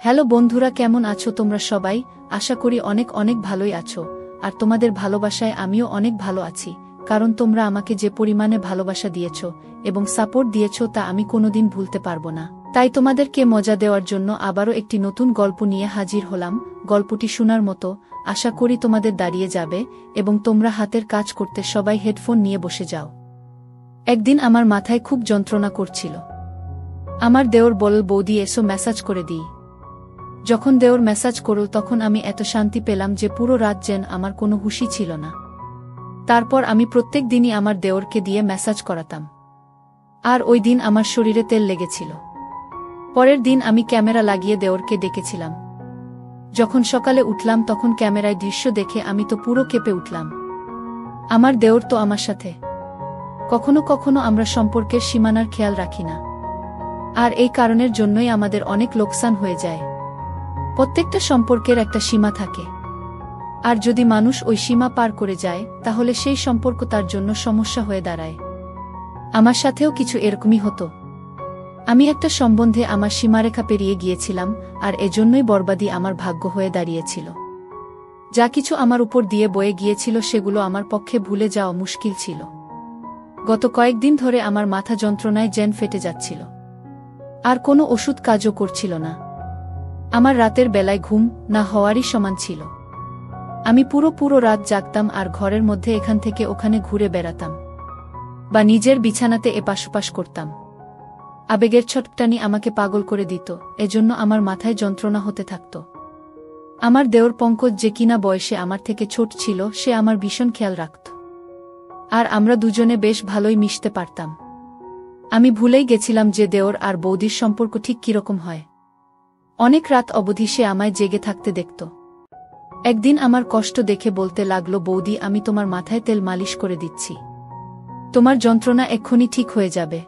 Hello বন্ধুরা, কেমন আছো তোমরা সবাই? আশা করি অনেক অনেক ভালোই আছো। আর তোমাদের ভালোবাসায় আমিও অনেক ভালো আছি, কারণ তোমরা আমাকে যে পরিমাণে ভালোবাসা দিয়েছ এবং সাপোর্ট দিয়েছ তা আমি কোনোদিন ভুলতে পারবো না। তাই তোমাদেরকে মজা দেওয়ার জন্য আবারও একটি নতুন গল্প নিয়ে হাজির হলাম। গল্পটি শোনার মতো, আশা করি তোমাদের দাঁড়িয়ে যাবে এবং তোমরা হাতের কাজ করতে সবাই হেডফোন নিয়ে বসে যাও। একদিন আমার মাথায় খুব যন্ত্রণা করছিল। আমার দেওর বলল, বৌদি এসো মেসাজ করে দিই। যখন দেওর মেসাজ করল তখন আমি এত শান্তি পেলাম যে পুরো রাত যেন আমার কোনো হুঁশি ছিল না। তারপর আমি প্রত্যেক দিনই আমার দেওরকে দিয়ে মেসাজ করাতাম। আর ওই দিন আমার শরীরে তেল লেগেছিল। পরের দিন আমি ক্যামেরা লাগিয়ে দেওরকে ডেকেছিলাম। যখন সকালে উঠলাম তখন ক্যামেরায় দৃশ্য দেখে আমি তো পুরো কেঁপে উঠলাম। আমার দেওর তো আমার সাথে। কখনো কখনো আমরা সম্পর্কের সীমানার খেয়াল রাখি না, আর এই কারণের জন্যই আমাদের অনেক লোকসান হয়ে যায়। প্রত্যেকটা সম্পর্কের একটা সীমা থাকে, আর যদি মানুষ ওই সীমা পার করে যায় তাহলে সেই সম্পর্ক তার জন্য সমস্যা হয়ে দাঁড়ায়। আমার সাথেও কিছু এরকমই হতো। আমি একটা সম্বন্ধে আমার সীমারেখা পেরিয়ে গিয়েছিলাম, আর এজন্যই বরবাদী আমার ভাগ্য হয়ে দাঁড়িয়েছিল। যা কিছু আমার উপর দিয়ে বয়ে গিয়েছিল সেগুলো আমার পক্ষে ভুলে যাওয়া মুশকিল ছিল। গত কয়েকদিন ধরে আমার মাথা যন্ত্রণায় জেন ফেটে যাচ্ছিল, আর কোনো ওষুধ কাজও করছিল না। আমার রাতের বেলায় ঘুম না হওয়ারই সমান ছিল। আমি পুরো রাত জাগতাম আর ঘরের মধ্যে এখান থেকে ওখানে ঘুরে বেড়াতাম, বা নিজের বিছানাতে এপাশ-ওপাশ করতাম। আবেগের ছটপটানি আমাকে পাগল করে দিত, এজন্য আমার মাথায় যন্ত্রণা হতে থাকত। আমার দেওর পঙ্কজ, যে কিনা বয়সে আমার থেকে ছোট ছিল, সে আমার ভীষণ খেয়াল রাখত, আর আমরা দুজনে বেশ ভালোই মিশতে পারতাম। আমি ভুলেই গেছিলাম যে দেওর আর বৌদির সম্পর্ক ঠিক কিরকম হয়। অনেক রাত অবধি সে আমায় জেগে থাকতে দেখত। একদিন আমার কষ্ট দেখে বলতে লাগলো, বৌদি আমি তোমার মাথায় তেল মালিশ করে দিচ্ছি, তোমার যন্ত্রণা এক্ষুনি ঠিক হয়ে যাবে।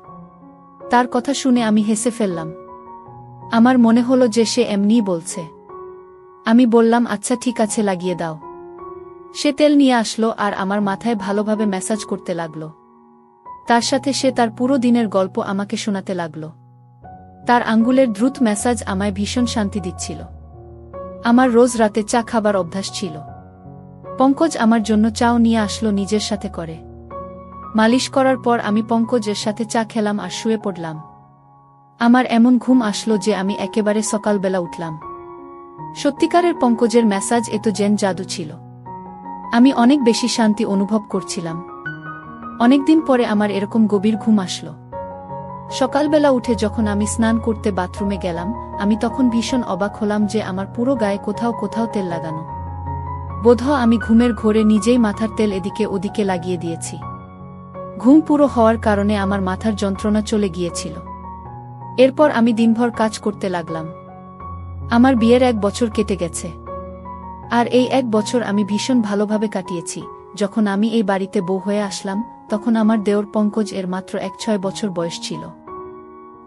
তার কথা শুনে আমি হেসে ফেললাম। আমার মনে হলো যে সে এমনিই বলছে। আমি বললাম, আচ্ছা ঠিক আছে, লাগিয়ে দাও। সে তেল নিয়ে আসলো আর আমার মাথায় ভালোভাবে ম্যাসাজ করতে লাগলো। তার সাথে সে তার পুরো দিনের গল্প আমাকে শোনাতে লাগলো। তার আঙ্গুলের দ্রুত ম্যাসাজ আমায় ভীষণ শান্তি দিচ্ছিল। আমার রোজ রাতে চা খাবার অভ্যাস ছিল। পঙ্কজ আমার জন্য চাও নিয়ে আসলো নিজের সাথে করে। মালিশ করার পর আমি পঙ্কজের সাথে চা খেলাম আর শুয়ে পড়লাম। আমার এমন ঘুম আসলো যে আমি একেবারে সকালবেলা উঠলাম। সত্যিকারের পঙ্কজের ম্যাসাজ এত যেন জাদু ছিল। আমি অনেক বেশি শান্তি অনুভব করছিলাম। অনেকদিন পরে আমার এরকম গভীর ঘুম আসলো। সকালবেলা উঠে যখন আমি স্নান করতে বাথরুমে গেলাম, আমি তখন ভীষণ অবাক হলাম যে আমার পুরো গায়ে কোথাও কোথাও তেল লাগানো। বোধহয় আমি ঘুমের ঘোরে নিজেই মাথার তেল এদিকে ওদিকে লাগিয়ে দিয়েছি। ঘুম পুরো হওয়ার কারণে আমার মাথার যন্ত্রণা চলে গিয়েছিল। এরপর আমি দিনভর কাজ করতে লাগলাম। আমার বিয়ের 1 বছর কেটে গেছে, আর এই 1 বছর আমি ভীষণ ভালোভাবে কাটিয়েছি। যখন আমি এই বাড়িতে বউ হয়ে আসলাম তখন আমার দেওর পঙ্কজ এর মাত্র 6 বছর বয়স ছিল।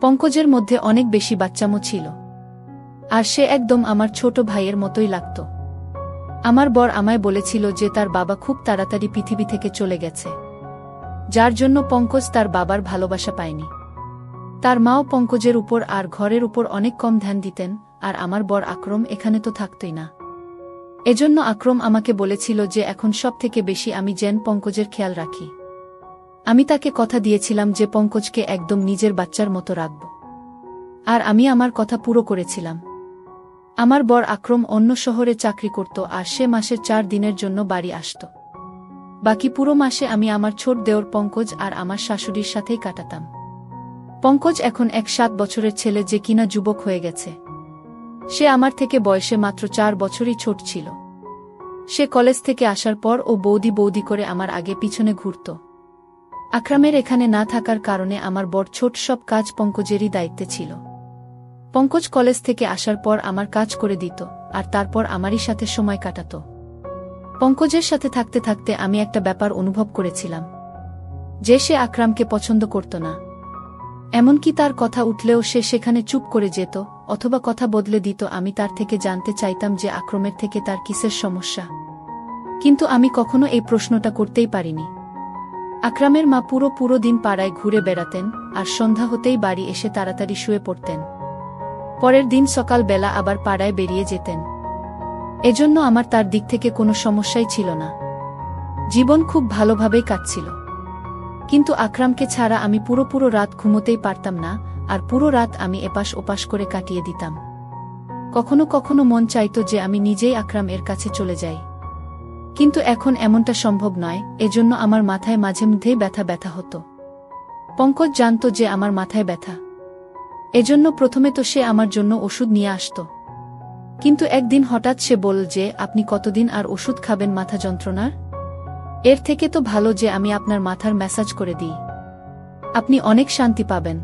পঙ্কজের মধ্যে অনেক বেশি বাচ্চামো ছিল, আর সে একদম আমার ছোট ভাইয়ের মতোই লাগত। আমার বর আমায় বলেছিল যে তার বাবা খুব তাড়াতাড়ি পৃথিবী থেকে চলে গেছে, যার জন্য পঙ্কজ তার বাবার ভালোবাসা পায়নি। তার মাও পঙ্কজের উপর আর ঘরের উপর অনেক কম ধ্যান দিতেন, আর আমার বর আকরম এখানে তো থাকতই না। এজন্য আকরম আমাকে বলেছিল যে এখন সব থেকে বেশি আমি যেন পঙ্কজের খেয়াল রাখি। আমি তাকে কথা দিয়েছিলাম যে পঙ্কজকে একদম নিজের বাচ্চার মতো রাখব, আর আমি আমার কথা পুরো করেছিলাম। আমার বর আকরম অন্য শহরে চাকরি করত, আর সে মাসের 4 দিনের জন্য বাড়ি আসত। বাকি পুরো মাসে আমি আমার ছোট দেওর পঙ্কজ আর আমার শাশুড়ির সাথেই কাটাতাম। পঙ্কজ এখন 7 বছরের ছেলে, যে কিনা যুবক হয়ে গেছে। সে আমার থেকে বয়সে মাত্র 4 বছরই ছোট ছিল। সে কলেজ থেকে আসার পর ও বৌদি বৌদি করে আমার আগে পিছনে ঘুরত। আকরামের এখানে না থাকার কারণে আমার বড় ছোট সব কাজ পঙ্কজেরই দায়িত্বে ছিল। পঙ্কজ কলেজ থেকে আসার পর আমার কাজ করে দিত, আর তারপর আমারই সাথে সময় কাটাত। পঙ্কজের সাথে থাকতে থাকতে আমি একটা ব্যাপার অনুভব করেছিলাম, যে সে আকরামকে পছন্দ করত না। এমনকি তার কথা উঠলেও সে সেখানে চুপ করে যেত, অথবা কথা বদলে দিত। আমি তার থেকে জানতে চাইতাম যে আকরমের থেকে তার কিসের সমস্যা, কিন্তু আমি কখনো এই প্রশ্নটা করতেই পারিনি। আকরামের মা পুরো দিন পাড়ায় ঘুরে বেড়াতেন, আর সন্ধ্যা হতেই বাড়ি এসে তাড়াতাড়ি শুয়ে পড়তেন। পরের দিন সকালবেলা আবার পাড়ায় বেরিয়ে যেতেন। এজন্য আমার তার দিক থেকে কোনো সমস্যাই ছিল না। জীবন খুব ভালোভাবেই কাটছিল। কিন্তু আকরামকে ছাড়া আমি পুরো রাত ঘুমোতেই পারতাম না, আর পুরো রাত আমি এপাশ ওপাশ করে কাটিয়ে দিতাম। কখনো কখনো মন চাইত যে আমি নিজেই আকরাম এর কাছে চলে যাই। কিন্তু এখন এমনটা সম্ভব নয়, এজন্য আমার মাথায় মাঝে মধ্যেই ব্যথা হতো। পঙ্কজ জানত যে আমার মাথায় ব্যথা। এজন্য প্রথমে তো সে আমার জন্য ওষুধ নিয়ে আসত। কিন্তু একদিন হঠাৎ সে বলল যে, আপনি কতদিন আর ওষুধ খাবেন মাথা যন্ত্রণার? এর থেকে তো ভালো যে আমি আপনার মাথার ম্যাসাজ করে দিই। আপনি অনেক শান্তি পাবেন।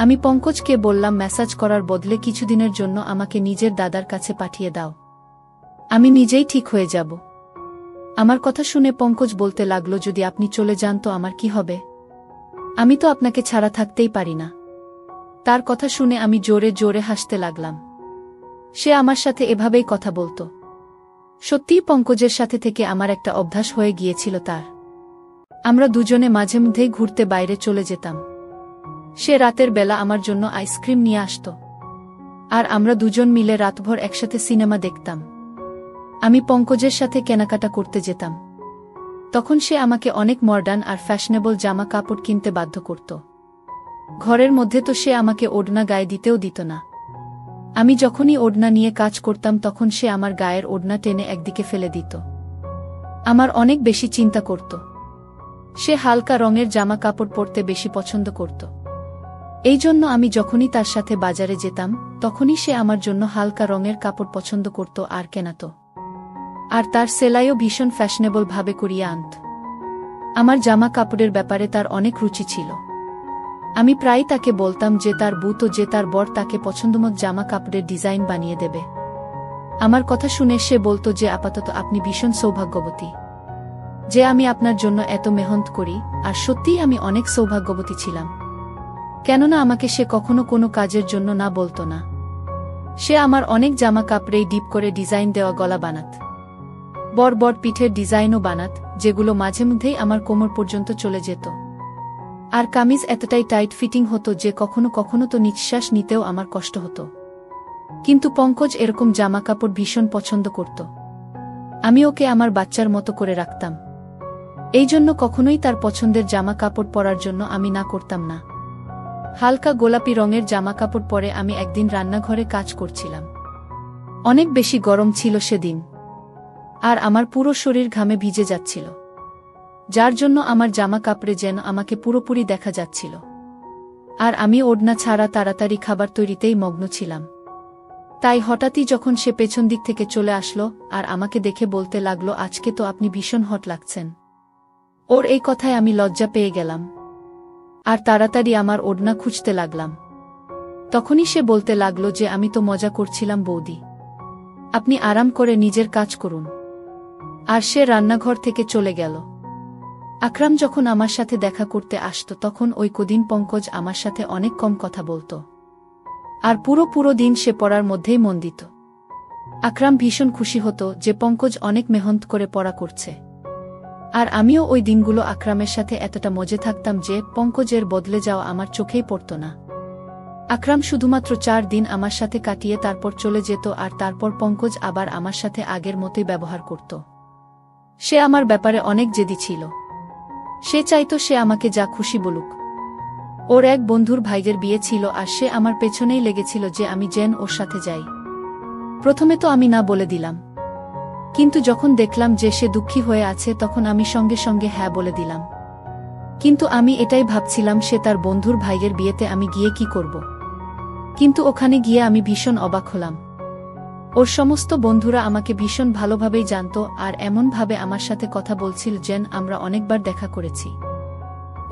আমি পঙ্কজকে বললাম, ম্যাসাজ করার বদলে কিছুদিনের জন্য আমাকে নিজের দাদার কাছে পাঠিয়ে দাও। আমি নিজেই ঠিক হয়ে যাব। আমার কথা শুনে পঙ্কজ বলতে লাগলো, যদি আপনি চলে যান তো আমার কি হবে? আমি তো আপনাকে ছাড়া থাকতেই পারি না। তার কথা শুনে আমি জোরে জোরে হাসতে লাগলাম। সে আমার সাথে এভাবেই কথা বলতো। সত্যিই পঙ্কজের সাথে থেকে আমার একটা অভ্যাস হয়ে গিয়েছিল তার। আমরা দুজনে মাঝে মধ্যেই ঘুরতে বাইরে চলে যেতাম। সে রাতের বেলা আমার জন্য আইসক্রিম নিয়ে আসত, আর আমরা দুজন মিলে রাতভর একসাথে সিনেমা দেখতাম। আমি পঙ্কজের সাথে কেনাকাটা করতে যেতাম। তখন সে আমাকে অনেক মডার্ন আর ফ্যাশনেবল জামা কাপড় কিনতে বাধ্য করত। ঘরের মধ্যে তো সে আমাকে ওড়না গায়ে দিতেও দিত না। আমি যখনই ওড়না নিয়ে কাজ করতাম তখন সে আমার গায়ের ওড়না টেনে একদিকে ফেলে দিত। আমার অনেক বেশি চিন্তা করত। সে হালকা রঙের জামা কাপড় পরতে বেশি পছন্দ করত। এই জন্য আমি যখনই তার সাথে বাজারে যেতাম তখনই সে আমার জন্য হালকা রঙের কাপড় পছন্দ করত আর কেনাত। আর তার সেলাইও ভীষণ ফ্যাশনেবল ভাবে করিয়ে আনত। আমার জামা কাপড়ের ব্যাপারে তার অনেক রুচি ছিল। আমি প্রায় তাকে বলতাম যে তার বউ তো যে তার বর তাকে পছন্দমতো জামা কাপড়ের ডিজাইন বানিয়ে দেবে। আমার কথা শুনে সে বলতো যে, আপাতত আপনি ভীষণ সৌভাগ্যবতী যে আমি আপনার জন্য এত মেহনত করি। আর সত্যিই আমি অনেক সৌভাগ্যবতী ছিলাম, কেননা আমাকে সে কখনো কোনো কাজের জন্য না বলতো না। সে আমার অনেক জামা কাপড়েই ডিপ করে ডিজাইন দেওয়া গলা বানাত, বড় পিঠের ডিজাইনও বানাত, যেগুলো মাঝে মধ্যেই আমার কোমর পর্যন্ত চলে যেত। আর কামিজ এতটাই টাইট ফিটিং হতো যে কখনো কখনো তো নিঃশ্বাস নিতেও আমার কষ্ট হতো। কিন্তু পঙ্কজ এরকম জামা কাপড় ভীষণ পছন্দ করত। আমি ওকে আমার বাচ্চার মতো করে রাখতাম। এই জন্য কখনোই তার পছন্দের জামা কাপড় পরার জন্য আমি না করতাম না। হালকা গোলাপি রঙের জামা কাপড় পরে আমি একদিন রান্নাঘরে কাজ করছিলাম। অনেক বেশি গরম ছিল সেদিন, আর আমার পুরো শরীর ঘামে ভিজে যাচ্ছিল, যার জন্য আমার জামা কাপড়ে যেন আমাকে পুরোপুরি দেখা যাচ্ছিল। আর আমি ওড়না ছাড়া তাড়াতাড়ি খাবার তৈরিতেই মগ্ন ছিলাম। তাই হঠাৎই যখন সে পেছন দিক থেকে চলে আসলো আর আমাকে দেখে বলতে লাগলো, আজকে তো আপনি ভীষণ হট লাগছেন। ওর এই কথায় আমি লজ্জা পেয়ে গেলাম আর তাড়াতাড়ি আমার ওড়না খুঁজতে লাগলাম। তখনই সে বলতে লাগলো যে, আমি তো মজা করছিলাম বৌদি, আপনি আরাম করে নিজের কাজ করুন। আর সে রান্নাঘর থেকে চলে গেল। আকরাম যখন আমার সাথে দেখা করতে আসত তখন ওই কদিন পঙ্কজ আমার সাথে অনেক কম কথা বলতো, আর পুরো দিন সে পড়ার মধ্যেই মন দিত। আকরাম ভীষণ খুশি হতো যে পঙ্কজ অনেক মেহনত করে পড়া করছে। আর আমিও ওই দিনগুলো আকরামের সাথে এতটা মজে থাকতাম যে পঙ্কজের বদলে যাওয়া আমার চোখেই পড়ত না। আকরাম শুধুমাত্র 4 দিন আমার সাথে কাটিয়ে তারপর চলে যেত, আর তারপর পঙ্কজ আবার আমার সাথে আগের মতোই ব্যবহার করত। সে আমার ব্যাপারে অনেক জেদি ছিল। সে চাইতো সে আমাকে যা খুশি বলুক। ওর এক বন্ধুর ভাইয়ের বিয়ে ছিল আর সে আমার পেছনেই লেগেছিল যে আমি যেন ওর সাথে যাই। প্রথমে তো আমি না বলে দিলাম, কিন্তু যখন দেখলাম যে সে দুঃখী হয়ে আছে তখন আমি সঙ্গে সঙ্গে হ্যাঁ বলে দিলাম। কিন্তু আমি এটাই ভাবছিলাম সে তার বন্ধুর ভাইয়ের বিয়েতে আমি গিয়ে কি করব। কিন্তু ওখানে গিয়ে আমি ভীষণ অবাক হলাম। ওর সমস্ত বন্ধুরা আমাকে ভীষণ ভালোভাবেই জানত, আর এমনভাবে আমার সাথে কথা বলছিল যেন আমরা অনেকবার দেখা করেছি।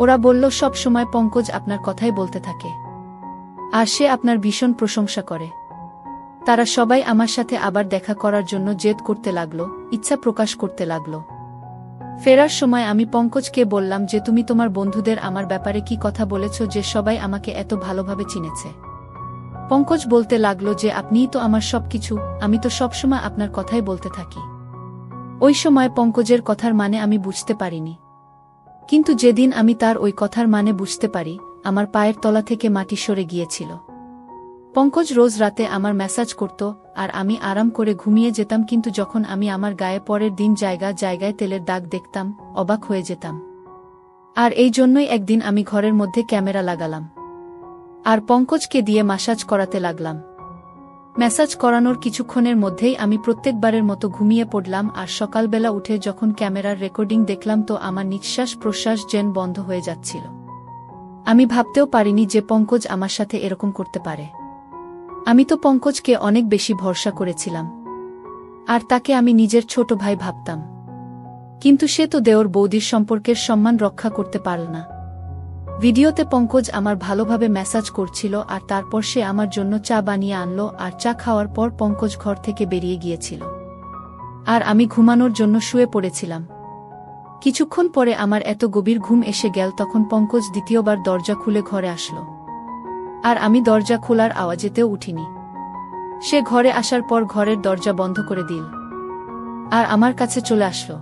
ওরা বলল, সব সময় পঙ্কজ আপনার কথাই বলতে থাকে, আর সে আপনার ভীষণ প্রশংসা করে। তারা সবাই আমার সাথে আবার দেখা করার জন্য জেদ করতে লাগলো, ইচ্ছা প্রকাশ করতে লাগলো। ফেরার সময় আমি পঙ্কজকে বললাম যে, তুমি তোমার বন্ধুদের আমার ব্যাপারে কি কথা বলেছ যে সবাই আমাকে এত ভালোভাবে চিনেছে? পঙ্কজ বলতে লাগলো যে, আপনিই তো আমার সবকিছু, আমি তো সবসময় আপনার কথাই বলতে থাকি। ওই সময় পঙ্কজের কথার মানে আমি বুঝতে পারিনি, কিন্তু যেদিন আমি তার ওই কথার মানে বুঝতে পারি আমার পায়ের তলা থেকে মাটি সরে গিয়েছিল। পঙ্কজ রোজ রাতে আমার মেসেজ করত আর আমি আরাম করে ঘুমিয়ে যেতাম, কিন্তু যখন আমি আমার গায়ে পরের দিন জায়গায় তেলের দাগ দেখতাম, অবাক হয়ে যেতাম। আর এই জন্যই একদিন আমি ঘরের মধ্যে ক্যামেরা লাগালাম আর পঙ্কজকে দিয়ে মাসাজ করাতে লাগলাম। মেসাজ করানোর কিছুক্ষণের মধ্যেই আমি প্রত্যেকবারের মতো ঘুমিয়ে পড়লাম, আর সকালবেলা উঠে যখন ক্যামেরার রেকর্ডিং দেখলাম তো আমার নিঃশ্বাস প্রশ্বাস যেন বন্ধ হয়ে যাচ্ছিল। আমি ভাবতেও পারিনি যে পঙ্কজ আমার সাথে এরকম করতে পারে। আমি তো পঙ্কজকে অনেক বেশি ভরসা করেছিলাম, আর তাকে আমি নিজের ছোট ভাই ভাবতাম, কিন্তু সে তো দেওর বৌদির সম্পর্কের সম্মান রক্ষা করতে পারল না। ভিডিওতে পঙ্কজ আমার ভালোভাবে মেসাজ করছিল, আর তারপর সে আমার জন্য চা বানিয়ে আনলো, আর চা খাওয়ার পর পঙ্কজ ঘর থেকে বেরিয়ে গিয়েছিল আর আমি ঘুমানোর জন্য শুয়ে পড়েছিলাম। কিছুক্ষণ পরে আমার এত গভীর ঘুম এসে গেল, তখন পঙ্কজ দ্বিতীয়বার দরজা খুলে ঘরে আসলো, আর আমি দরজা খোলার আওয়াজেতেও উঠিনি। সে ঘরে আসার পর ঘরের দরজা বন্ধ করে দিল আর আমার কাছে চলে আসলো।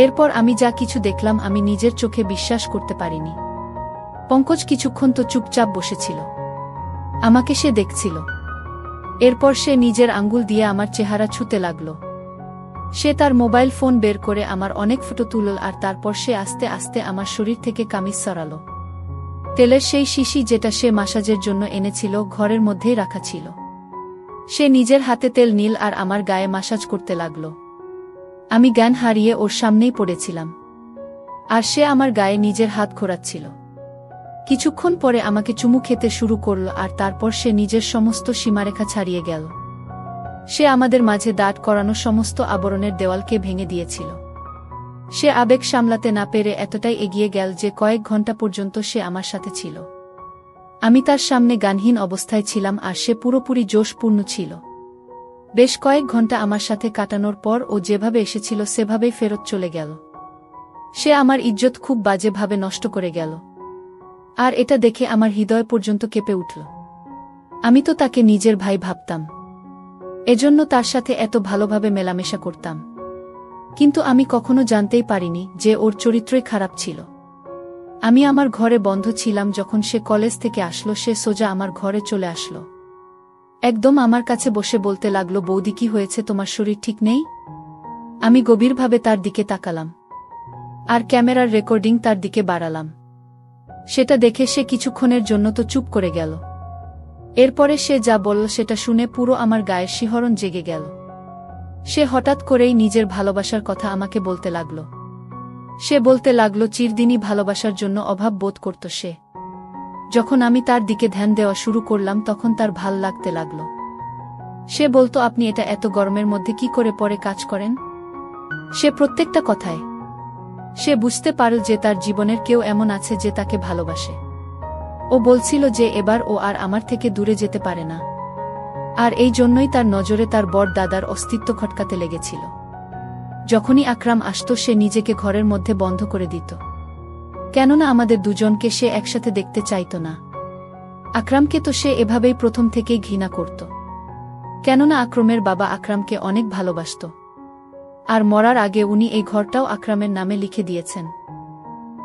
এরপর আমি যা কিছু দেখলাম আমি নিজের চোখে বিশ্বাস করতে পারিনি। পঙ্কজ কিছুক্ষণ তো চুপচাপ বসেছিল, আমাকে সে দেখছিল। এরপর সে নিজের আঙ্গুল দিয়ে আমার চেহারা ছুঁতে লাগল। সে তার মোবাইল ফোন বের করে আমার অনেক ফটো তুলল, আর তারপর সে আস্তে আস্তে আমার শরীর থেকে কামিজ সরালো। তেলের সেই শিশি যেটা সে মাসাজের জন্য এনেছিল ঘরের মধ্যেই রাখা ছিল। সে নিজের হাতে তেল নিল আর আমার গায়ে মাসাজ করতে লাগল। আমি জ্ঞান হারিয়ে ওর সামনেই পড়েছিলাম, আর সে আমার গায়ে নিজের হাত ঘোরাচ্ছিল। কিছুক্ষণ পরে আমাকে চুমু খেতে শুরু করল, আর তারপর সে নিজের সমস্ত সীমারেখা ছাড়িয়ে গেল। সে আমাদের মাঝে দাঁড় করানো সমস্ত আবরণের দেওয়ালকে ভেঙে দিয়েছিল। সে আবেগ সামলাতে না পেরে এতটাই এগিয়ে গেল যে কয়েক ঘন্টা পর্যন্ত সে আমার সাথে ছিল। আমি তার সামনে গানহীন অবস্থায় ছিলাম, আর সে পুরোপুরি জোশপূর্ণ ছিল। বেশ কয়েক ঘন্টা আমার সাথে কাটানোর পর ও যেভাবে এসেছিল সেভাবেই ফেরত চলে গেল। সে আমার ইজ্জত খুব বাজেভাবে নষ্ট করে গেল, আর এটা দেখে আমার হৃদয় পর্যন্ত কেঁপে উঠল। আমি তো তাকে নিজের ভাই ভাবতাম, এজন্য তার সাথে এত ভালোভাবে মেলামেশা করতাম, কিন্তু আমি কখনো জানতেই পারিনি যে ওর চরিত্রই খারাপ ছিল। আমি আমার ঘরে বন্ধ ছিলাম, যখন সে কলেজ থেকে আসলো সে সোজা আমার ঘরে চলে আসলো। একদম আমার কাছে বসে বলতে লাগলো, বৌদি কি হয়েছে, তোমার শরীর ঠিক নেই? আমি গভীরভাবে তার দিকে তাকালাম আর ক্যামেরার রেকর্ডিং তার দিকে বাড়ালাম। সেটা দেখে সে কিছুক্ষণের জন্য তো চুপ করে গেল। এরপরে সে যা বলল সেটা শুনে পুরো আমার গায়ের শিহরণ জেগে গেল। সে হঠাৎ করেই নিজের ভালোবাসার কথা আমাকে বলতে লাগল। সে বলতে লাগল চিরদিনই ভালোবাসার জন্য অভাব বোধ করত সে। যখন আমি তার দিকে ধ্যান দেওয়া শুরু করলাম তখন তার ভাল লাগতে লাগল। সে বলতো, আপনি এটা এত গরমের মধ্যে কি করে পরে কাজ করেন? সে প্রত্যেকটা কথায় সে বুঝতে পারল যে তার জীবনের কেউ এমন আছে যে তাকে ভালোবাসে। ও বলছিল যে এবার ও আর আমার থেকে দূরে যেতে পারে না, আর এই জন্যই তার নজরে তার বড় দাদার অস্তিত্ব খটকাতে লেগেছিল। যখনই আকরাম আসত সে নিজেকে ঘরের মধ্যে বন্ধ করে দিত, কেননা আমাদের দুজনকে সে একসাথে দেখতে চাইত না। আকরামকে তো সে এভাবেই প্রথম থেকেই ঘৃণা করত, কেননা আকরামের বাবা আকরামকে অনেক ভালোবাসত, আর মরার আগে উনি এই ঘরটাও আকরামের নামে লিখে দিয়েছেন।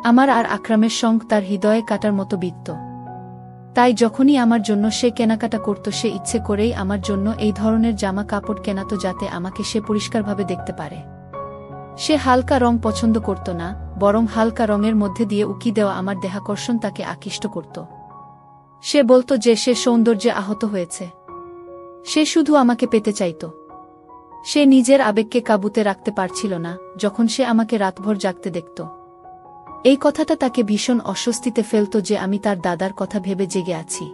আমার আর আকরামের সঙ্গ তার হৃদয়ে কাটার মতো বিত্ত। তাই যখনই আমার জন্য সে কেনাকাটা করত সে ইচ্ছে করেই আমার জন্য এই ধরনের জামা কাপড় কেনাতো যাতে আমাকে সে পরিষ্কারভাবে দেখতে পারে। সে হালকা রং পছন্দ করত না, বরং হালকা রঙের মধ্যে দিয়ে উকি দেওয়া আমার দেহাকর্ষণ তাকে আকৃষ্ট করত। সে বলতো যে সে সৌন্দর্যে আহত হয়েছে, সে শুধু আমাকে পেতে চাইত। সে নিজের আবেগকে কাবুতে রাখতে পারছিল না যখন সে আমাকে রাতভর জাগতে দেখত। এই কথাটা তাকে ভীষণ অস্বস্তিতে ফেলত যে আমি তার দাদার কথা ভেবে জেগে আছি।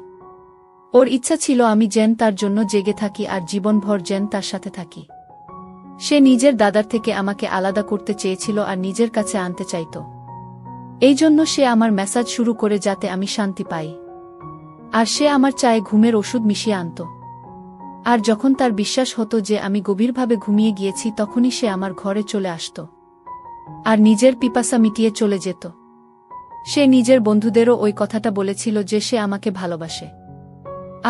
ওর ইচ্ছা ছিল আমি যেন তার জন্য জেগে থাকি আর জীবনভর যেন তার সাথে থাকি। সে নিজের দাদার থেকে আমাকে আলাদা করতে চেয়েছিল আর নিজের কাছে আনতে চাইত। এই জন্য সে আমার মেসাজ শুরু করে যাতে আমি শান্তি পাই, আর সে আমার চায়ে ঘুমের ওষুধ মিশিয়ে আনত। আর যখন তার বিশ্বাস হতো যে আমি গভীরভাবে ঘুমিয়ে গিয়েছি তখনই সে আমার ঘরে চলে আসত আর নিজের পিপাসা মিটিয়ে চলে যেত। সে নিজের বন্ধুদেরও ওই কথাটা বলেছিল যে সে আমাকে ভালোবাসে,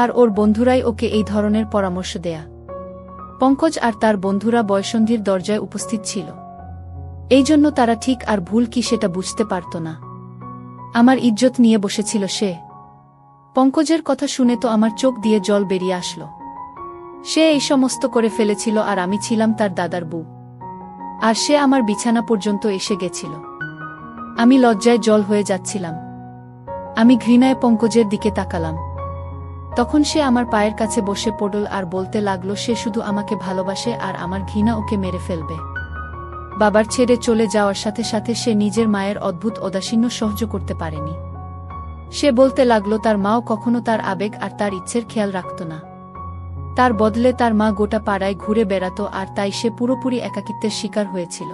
আর ওর বন্ধুরাই ওকে এই ধরনের পরামর্শ দেয়া। পঙ্কজ আর তার বন্ধুরা বয়ঃসন্ধির দরজায় উপস্থিত ছিল, এই জন্য তারা ঠিক আর ভুল কি সেটা বুঝতে পারত না। আমার ইজ্জত নিয়ে বসেছিল সে। পঙ্কজের কথা শুনে তো আমার চোখ দিয়ে জল বেরিয়ে আসলো। সে এই সমস্ত করে ফেলেছিল আর আমি ছিলাম তার দাদার বউ। আর সে আমার বিছানা পর্যন্ত এসে গেছিল। আমি লজ্জায় জল হয়ে যাচ্ছিলাম। আমি ঘৃণায় পঙ্কজের দিকে তাকালাম। তখন সে আমার পায়ের কাছে বসে পড়ল আর বলতে লাগলো সে শুধু আমাকে ভালোবাসে আর আমার ঘৃণা ওকে মেরে ফেলবে। বাবার ছেড়ে চলে যাওয়ার সাথে সাথে সে নিজের মায়ের অদ্ভুত ঔদাসীন্য সহ্য করতে পারেনি। সে বলতে লাগলো তার মাও কখনো তার আবেগ আর তার ইচ্ছের খেয়াল রাখত না। তার বদলে তার মা গোটা পাড়ায় ঘুরে বেড়াত আর তাই সে পুরোপুরি একাকিত্বের শিকার হয়েছিল।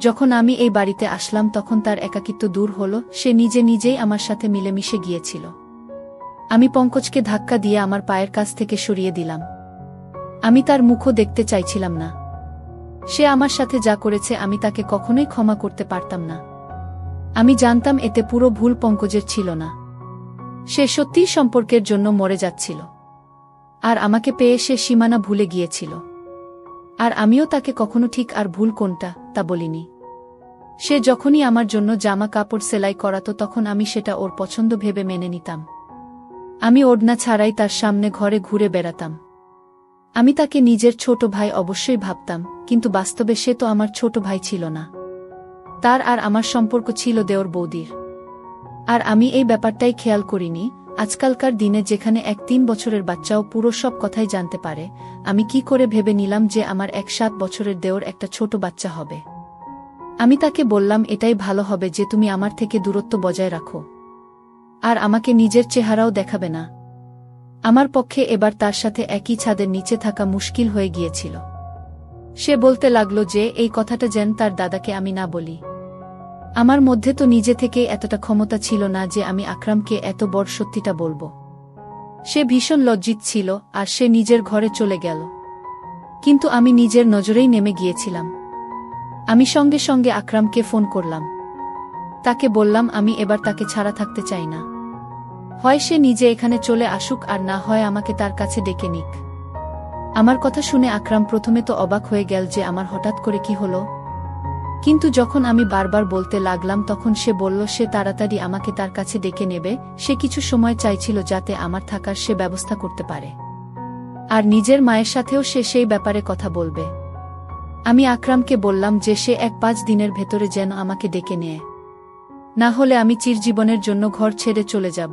যখন আমি এই বাড়িতে আসলাম তখন তার একাকিত্ব দূর হলো, সে নিজে নিজেই আমার সাথে মিলেমিশে গিয়েছিল। আমি পঙ্কজকে ধাক্কা দিয়ে আমার পায়ের কাছ থেকে সরিয়ে দিলাম। আমি তার মুখও দেখতে চাইছিলাম না। সে আমার সাথে যা করেছে আমি তাকে কখনোই ক্ষমা করতে পারতাম না। আমি জানতাম এতে পুরো ভুল পঙ্কজের ছিল না। সে সত্যিই সম্পর্কের জন্য মরে যাচ্ছিল। আর আমাকে পেয়ে সে সীমানা ভুলে গিয়েছিল। আর আমিও তাকে কখনো ঠিক আর ভুল কোনটা তা বলিনি। সে যখনই আমার জন্য জামা কাপড় সেলাই করাতো তখন আমি সেটা ওর পছন্দ ভেবে মেনে নিতাম। আমি ওড়না ছাড়াই তার সামনে ঘরে ঘুরে বেড়াতাম। আমি তাকে নিজের ছোট ভাই অবশ্যই ভাবতাম, কিন্তু বাস্তবে সে তো আমার ছোট ভাই ছিল না। তার আর আমার সম্পর্ক ছিল দেওর বৌদির। আর আমি এই ব্যাপারটাই খেয়াল করিনি। আজকালকার দিনে যেখানে এক 3 বছরের বাচ্চাও পুরো সব কথাই জানতে পারে, আমি কি করে ভেবে নিলাম যে আমার 7 বছরের দেওর একটা ছোট বাচ্চা হবে। আমি তাকে বললাম এটাই ভালো হবে যে তুমি আমার থেকে দূরত্ব বজায় রাখো। আর আমাকে নিজের চেহারাও দেখাবে না। আমার পক্ষে এবার তার সাথে একই ছাদের নিচে থাকা মুশকিল হয়ে গিয়েছিল। সে বলতে লাগলো যে এই কথাটা যেন তার দাদাকে আমি না বলি। আমার মধ্যে তো নিজে থেকেই এতটা ক্ষমতা ছিল না যে আমি আকরামকে এত বড় সত্যিটা বলবো। সে ভীষণ লজ্জিত ছিল আর সে নিজের ঘরে চলে গেল। কিন্তু আমি নিজের নজরেই নেমে গিয়েছিলাম। আমি সঙ্গে সঙ্গে আকরামকে ফোন করলাম। তাকে বললাম আমি এবার তাকে ছাড়া থাকতে চাই না। হয় সে নিজে এখানে চলে আসুক আর না হয় আমাকে তার কাছে ডেকে নিক। আমার কথা শুনে আকরাম প্রথমে তো অবাক হয়ে গেল যে আমার হঠাৎ করে কি হলো। কিন্তু যখন আমি বারবার বলতে লাগলাম তখন সে বলল সে তাড়াতাড়ি আমাকে তার কাছে ডেকে নেবে। সে কিছু সময় চাইছিল যাতে আমার থাকার সে ব্যবস্থা করতে পারে। আর নিজের মায়ের সাথেও সে সেই ব্যাপারে কথা বলবে। আমি আকরামকে বললাম যে সে 1-5 দিনের ভেতরে যেন আমাকে ডেকে নেয়, না হলে আমি চিরজীবনের জন্য ঘর ছেড়ে চলে যাব।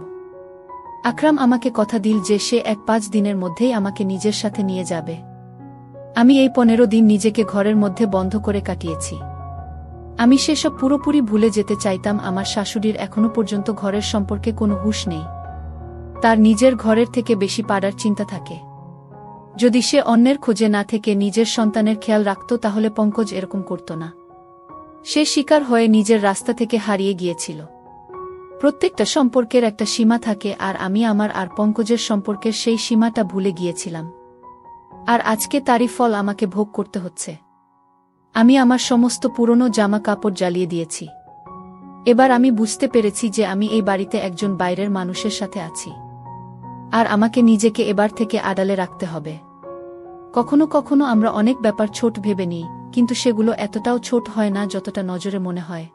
আকরাম আমাকে কথা দিল যে সে 1-5 দিনের মধ্যেই আমাকে নিজের সাথে নিয়ে যাবে। আমি এই 15 দিন নিজেকে ঘরের মধ্যে বন্ধ করে কাটিয়েছি। আমি সেসব পুরোপুরি ভুলে যেতে চাইতাম। আমার শাশুড়ির এখনো পর্যন্ত ঘরের সম্পর্কে কোনো হুঁশ নেই। তার নিজের ঘরের থেকে বেশি পাড়ার চিন্তা থাকে। যদি সে অন্যের খোঁজে না থেকে নিজের সন্তানের খেয়াল রাখত তাহলে পঙ্কজ এরকম করত না। সে শিকার হয়ে নিজের রাস্তা থেকে হারিয়ে গিয়েছিল। প্রত্যেকটা সম্পর্কের একটা সীমা থাকে আর আমি আমার আর পঙ্কজের সম্পর্কের সেই সীমাটা ভুলে গিয়েছিলাম। আর আজকে তারই ফল আমাকে ভোগ করতে হচ্ছে। আমি আমার সমস্ত পুরনো জামা কাপড় জ্বালিয়ে দিয়েছি। এবার আমি বুঝতে পেরেছি যে আমি এই বাড়িতে একজন বাইরের মানুষের সাথে আছি। আর আমাকে নিজেকে এবার থেকে আড়ালে রাখতে হবে। কখনো কখনো আমরা অনেক ব্যাপার ছোট ভেবে নিই, কিন্তু সেগুলো এতটাও ছোট হয় না যতটা নজরে মনে হয়।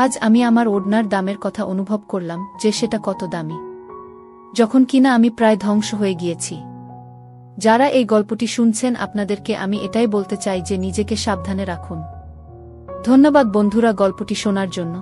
আজ আমি আমার ওড়নার দামের কথা অনুভব করলাম যে সেটা কত দামি, যখন কিনা আমি প্রায় ধ্বংস হয়ে গিয়েছি। যারা এই গল্পটি শুনছেন আপনাদেরকে আমি এটাই বলতে চাই যে নিজেকে সাবধানে রাখুন। ধন্যবাদ বন্ধুরা গল্পটি শোনার জন্য।